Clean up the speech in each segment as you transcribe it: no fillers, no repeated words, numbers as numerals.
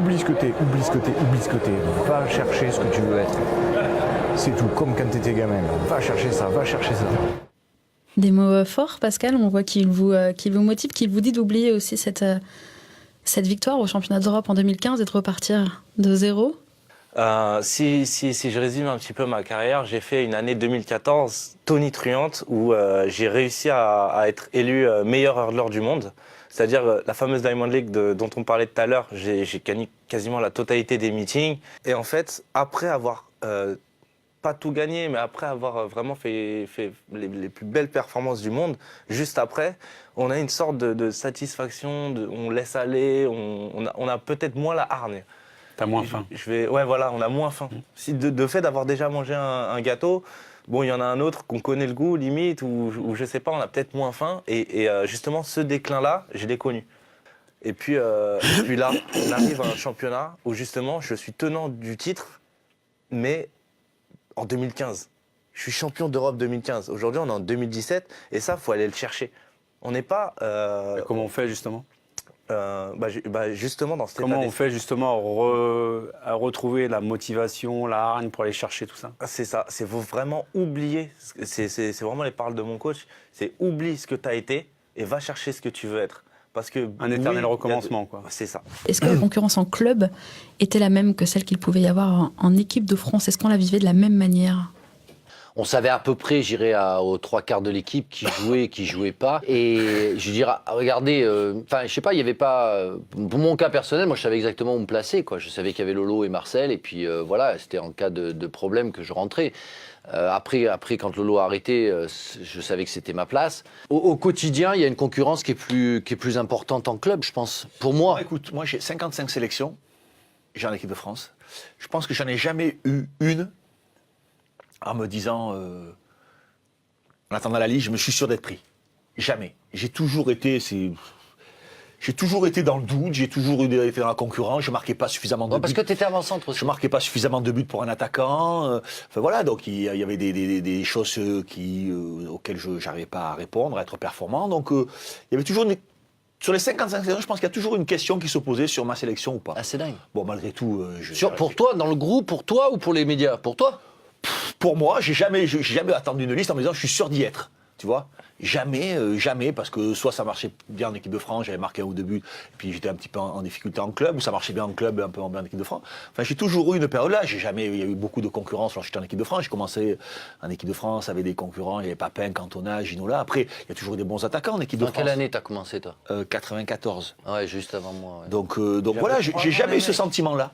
Oublie ce que t'es, oublie ce que t'es, oublie ce que t'es. Va chercher ce que tu veux être. C'est tout, comme quand t'étais gamin. Va chercher ça, va chercher ça. Des mots forts, Pascal, on voit qu'il vous motive, qu'il vous dit d'oublier aussi cette victoire au championnat d'Europe en 2015 et de repartir de zéro. Si je résume un petit peu ma carrière, j'ai fait une année 2014 tonitruante où j'ai réussi à être élu meilleur hurdler du monde. C'est-à-dire la fameuse Diamond League dont on parlait tout à l'heure, j'ai gagné quasiment la totalité des meetings. Et en fait, après avoir pas tout gagné, mais après avoir vraiment fait les plus belles performances du monde, juste après, on a une sorte de satisfaction, on laisse aller, on a peut-être moins la hargne. T'as moins faim. Ouais, voilà, on a moins faim. Si de fait d'avoir déjà mangé un gâteau, bon, il y en a un autre qu'on connaît le goût, limite, ou je sais pas, on a peut-être moins faim. Et justement, ce déclin-là, je l'ai connu. Et puis là, on arrive à un championnat où justement, je suis tenant du titre, mais en 2015. Je suis champion d'Europe 2015. Aujourd'hui, on est en 2017, et ça, il faut aller le chercher. On n'est pas... Comment on fait, justement justement dans cet Comment état on fait justement à retrouver la motivation, la hargne pour aller chercher tout ça? C'est ça, c'est vraiment oublier, c'est vraiment les paroles de mon coach, c'est oublie ce que tu as été et va chercher ce que tu veux être. Parce que, un éternel recommencement, quoi. C'est ça. Est-ce que la concurrence en club était la même que celle qu'il pouvait y avoir en équipe de France? Est-ce qu'on la vivait de la même manière? On savait à peu près, j'irais aux 3/4 de l'équipe qui jouait et qui jouait pas. Et je dirais, regardez, je sais pas, il y avait pas. Pour mon cas personnel, moi je savais exactement où me placer, quoi. Je savais qu'il y avait Lolo et Marcel, et puis voilà, c'était en cas de problème que je rentrais. Après, quand Lolo a arrêté, je savais que c'était ma place. Au quotidien, il y a une concurrence qui est plus importante en club, je pense. Pour moi. Écoute, moi j'ai 55 sélections, j'ai en équipe de France. Je pense que j'en ai jamais eu une en me disant, en attendant la Ligue, je me suis sûr d'être pris. Jamais. J'ai toujours été dans le doute, j'ai toujours été dans la concurrence, je marquais pas suffisamment de buts. Parce que tu étais avant-centre aussi. Je marquais pas suffisamment de buts pour un attaquant. Enfin voilà, donc il y avait des choses auxquelles je n'arrivais pas à répondre, à être performant. Donc il y avait toujours sur les 55 sélections, je pense qu'il y a toujours une question qui se posait sur ma sélection ou pas. Ah, c'est dingue. Bon, malgré tout... pour toi, dans le groupe, pour toi ou pour les médias? Pour toi? Pour moi, j'ai jamais attendu une liste en me disant je suis sûr d'y être. Tu vois, jamais, parce que soit ça marchait bien en équipe de France, j'avais marqué 1 ou 2 buts, et puis j'étais un petit peu en difficulté en club, ou ça marchait bien en club, un peu en bien en équipe de France. Enfin, j'ai toujours eu une période là, il y a eu beaucoup de concurrence lorsque j'étais en équipe de France. J'ai commencé en équipe de France avec des concurrents, il y avait Papin, Cantona, Ginola. Après, il y a toujours eu des bons attaquants en équipe de France. Dans quelle année t'as commencé, toi? 94. Ouais, juste avant moi. Ouais. Donc voilà, j'ai jamais eu ce sentiment-là.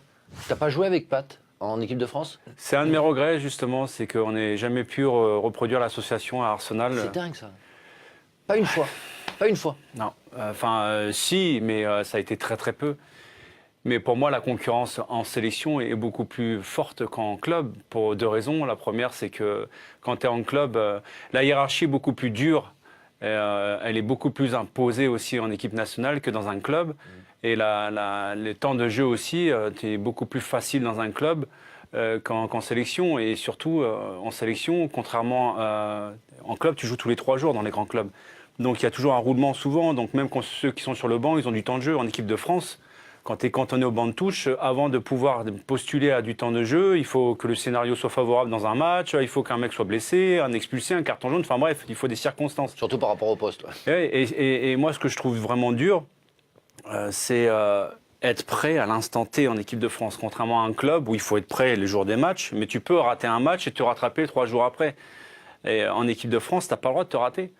T'as pas joué avec Pat en équipe de France? C'est un de mes regrets, justement, c'est qu'on n'ait jamais pu reproduire l'association à Arsenal. C'est dingue, ça. Pas une fois. Pas une fois. Non. Si, mais ça a été très très peu. Mais pour moi, la concurrence en sélection est beaucoup plus forte qu'en club, pour 2 raisons. La première, c'est que quand tu es en club, la hiérarchie est beaucoup plus dure. Elle est beaucoup plus imposée aussi en équipe nationale que dans un club. Et les temps de jeu aussi, c'est beaucoup plus facile dans un club qu'en sélection. Et surtout, en sélection, contrairement en club, tu joues tous les 3 jours dans les grands clubs. Donc il y a toujours un roulement souvent. Donc même quand ceux qui sont sur le banc, ils ont du temps de jeu. En équipe de France, quand tu es cantonné au banc de touche, avant de pouvoir postuler à du temps de jeu, il faut que le scénario soit favorable dans un match, il faut qu'un mec soit blessé, un expulsé, un carton jaune. Enfin bref, il faut des circonstances. Surtout par rapport au poste. Ouais. Et moi, ce que je trouve vraiment dur, c'est être prêt à l'instant T en équipe de France, contrairement à un club où il faut être prêt les jours des matchs, mais tu peux rater un match et te rattraper 3 jours après. Et en équipe de France, tu n'as pas le droit de te rater.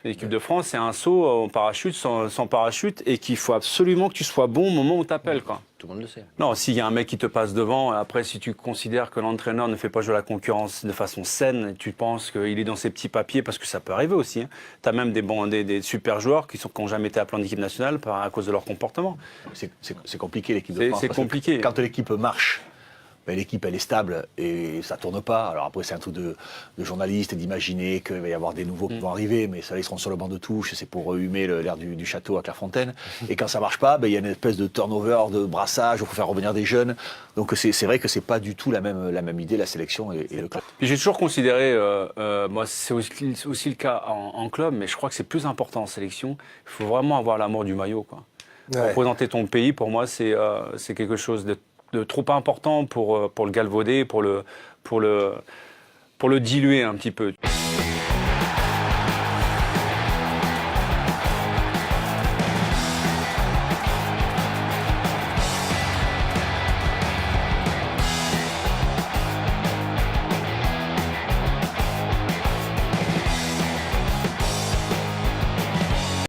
L'équipe de France, c'est un saut en parachute, sans parachute, et qu'il faut absolument que tu sois bon au moment où tu appelles, quoi. Tout le monde le sait. Non, s'il y a un mec qui te passe devant, après, si tu considères que l'entraîneur ne fait pas jouer la concurrence de façon saine, et tu penses qu'il est dans ses petits papiers, parce que ça peut arriver aussi, hein. Tu as même des super joueurs qui n'ont jamais été appelés en équipe nationale à cause de leur comportement. C'est compliqué l'équipe de France. C'est compliqué. Quand l'équipe marche, ben, l'équipe elle est stable et ça tourne pas. Alors après c'est un truc de journaliste et d'imaginer qu'il va y avoir des nouveaux qui vont arriver, mais ça ils seront sur le banc de touche, c'est pour humer l'air du château à Clairefontaine. Et quand ça marche pas, ben, il y a une espèce de turnover, de brassage, il faut faire revenir des jeunes. Donc c'est vrai que c'est pas du tout la même idée, la sélection et le club. Puis j'ai toujours considéré, moi c'est aussi le cas en club, mais je crois que c'est plus important en sélection. Il faut vraiment avoir l'amour du maillot, quoi. Ouais. Représenter ton pays, pour moi, c'est quelque chose de trop important pour le galvauder, pour le diluer un petit peu.